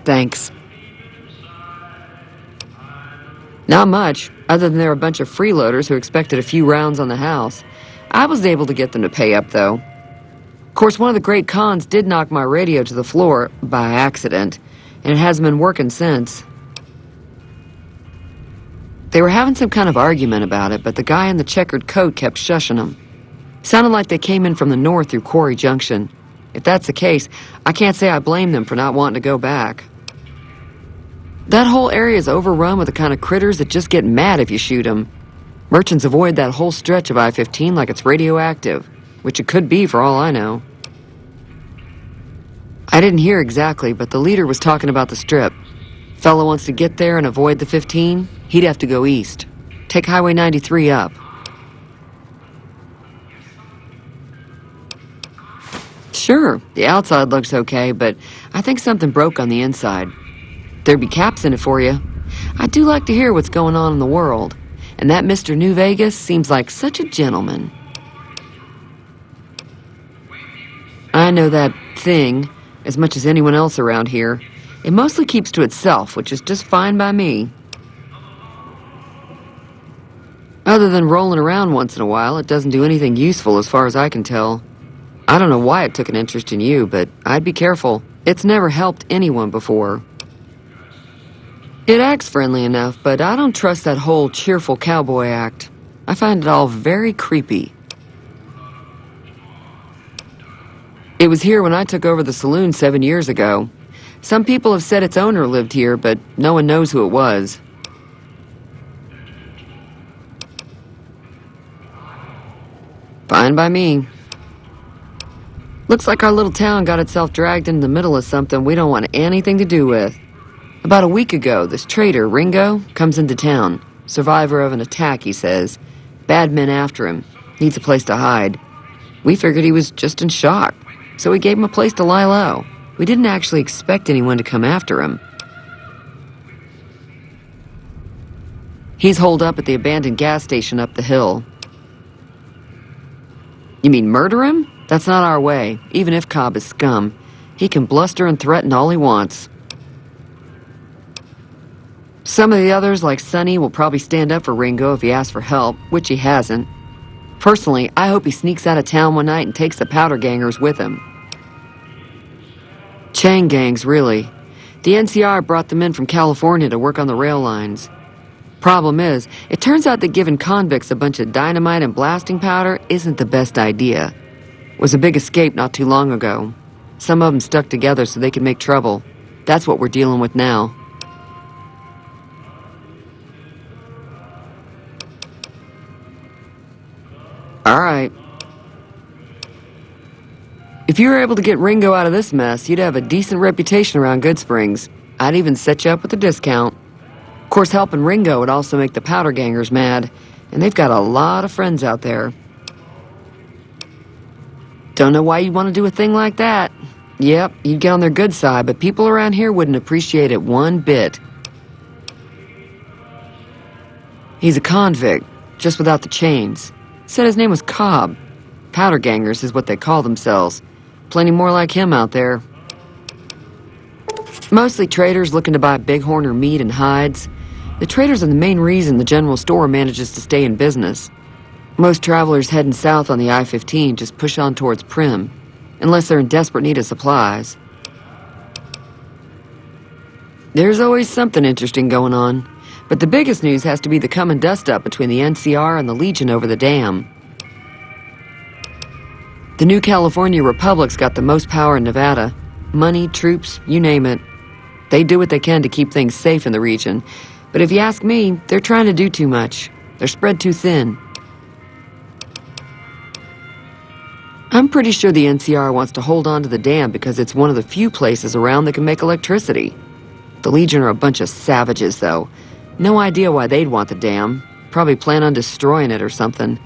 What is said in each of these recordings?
Thanks. Not much, other than there were a bunch of freeloaders who expected a few rounds on the house. I was able to get them to pay up, though. Of course, one of the great cons did knock my radio to the floor by accident, and it hasn't been working since. They were having some kind of argument about it, but the guy in the checkered coat kept shushing them. Sounded like they came in from the north through Quarry Junction. If that's the case, I can't say I blame them for not wanting to go back. That whole area is overrun with the kind of critters that just get mad if you shoot them. Merchants avoid that whole stretch of I-15 like it's radioactive, which it could be for all I know. I didn't hear exactly, but the leader was talking about the strip. Fellow wants to get there and avoid the 15, he'd have to go east. Take Highway 93 up. Sure, the outside looks okay, but I think something broke on the inside. There'd be caps in it for you. I do like to hear what's going on in the world, and that Mr. New Vegas seems like such a gentleman. I know that thing as much as anyone else around here. It mostly keeps to itself, which is just fine by me. Other than rolling around once in a while, it doesn't do anything useful as far as I can tell. I don't know why it took an interest in you, but I'd be careful. It's never helped anyone before. It acts friendly enough, but I don't trust that whole cheerful cowboy act. I find it all very creepy. It was here when I took over the saloon 7 years ago. Some people have said its owner lived here, but no one knows who it was. Fine by me. Looks like our little town got itself dragged into the middle of something we don't want anything to do with. About a week ago, this trader, Ringo, comes into town. Survivor of an attack, he says. Bad men after him. Needs a place to hide. We figured he was just in shock, so we gave him a place to lie low. We didn't actually expect anyone to come after him. He's holed up at the abandoned gas station up the hill. You mean murder him? That's not our way, even if Cobb is scum. He can bluster and threaten all he wants. Some of the others, like Sonny, will probably stand up for Ringo if he asks for help, which he hasn't. Personally, I hope he sneaks out of town one night and takes the powder gangers with him. Chain gangs, really. The NCR brought them in from California to work on the rail lines. Problem is, it turns out that giving convicts a bunch of dynamite and blasting powder isn't the best idea. It was a big escape not too long ago. Some of them stuck together so they could make trouble. That's what we're dealing with now. All right. If you were able to get Ringo out of this mess, you'd have a decent reputation around Goodsprings. I'd even set you up with a discount. Of course, helping Ringo would also make the powder gangers mad, and they've got a lot of friends out there. Don't know why you'd want to do a thing like that. Yep, you'd get on their good side, but people around here wouldn't appreciate it one bit. He's a convict, just without the chains. Said his name was Cobb. Powder gangers is what they call themselves. Plenty more like him out there. Mostly traders looking to buy bighorn or meat and hides. The traders are the main reason the general store manages to stay in business. Most travelers heading south on the I-15 just push on towards Primm, unless they're in desperate need of supplies. There's always something interesting going on, but the biggest news has to be the coming dust-up between the NCR and the Legion over the dam. The new California Republic's got the most power in Nevada. Money, troops, you name it. They do what they can to keep things safe in the region, but if you ask me, they're trying to do too much. They're spread too thin. I'm pretty sure the NCR wants to hold on to the dam because it's one of the few places around that can make electricity. The Legion are a bunch of savages, though. No idea why they'd want the dam. Probably plan on destroying it or something.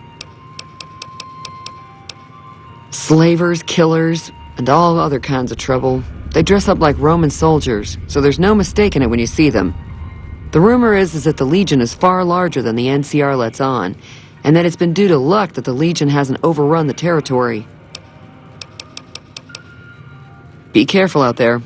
Slavers, killers, and all other kinds of trouble. They dress up like Roman soldiers, so there's no mistaking it when you see them. The rumor is that the Legion is far larger than the NCR lets on, and that it's been due to luck that the Legion hasn't overrun the territory. Be careful out there.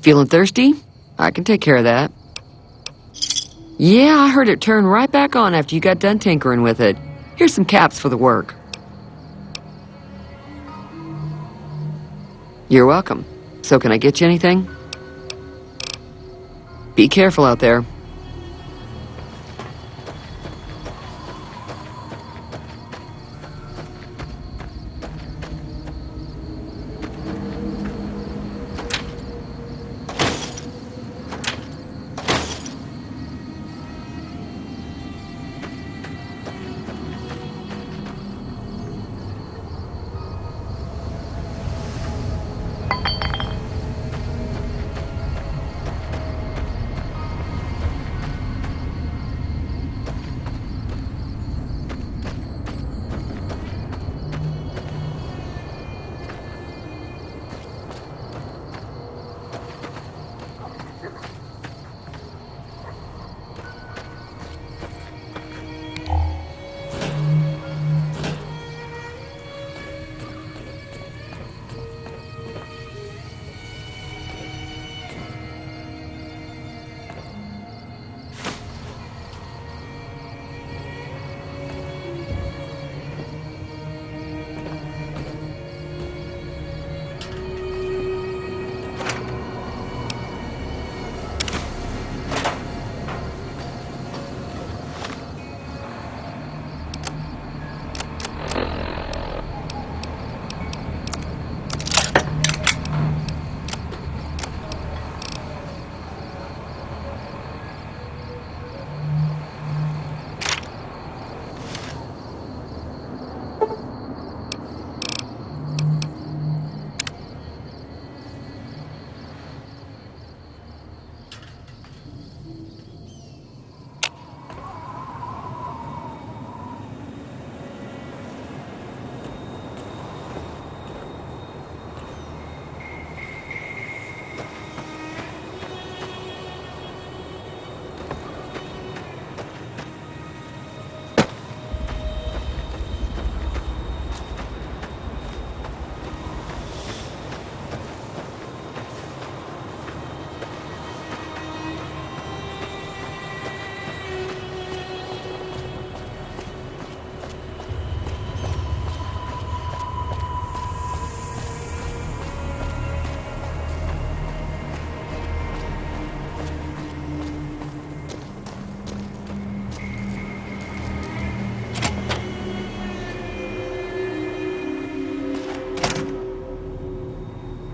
Feeling thirsty? I can take care of that. Yeah, I heard it turn right back on after you got done tinkering with it. Here's some caps for the work. You're welcome. So can I get you anything? Be careful out there.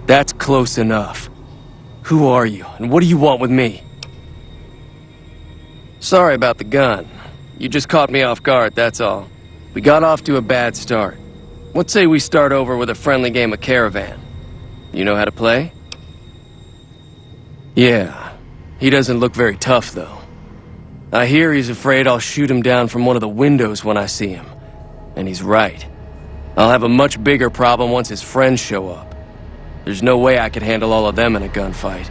That's close enough. Who are you, and what do you want with me? Sorry about the gun. You just caught me off guard, that's all. We got off to a bad start. What say we start over with a friendly game of Caravan? You know how to play? Yeah. He doesn't look very tough, though. I hear he's afraid I'll shoot him down from one of the windows when I see him. And he's right. I'll have a much bigger problem once his friends show up. There's no way I could handle all of them in a gunfight.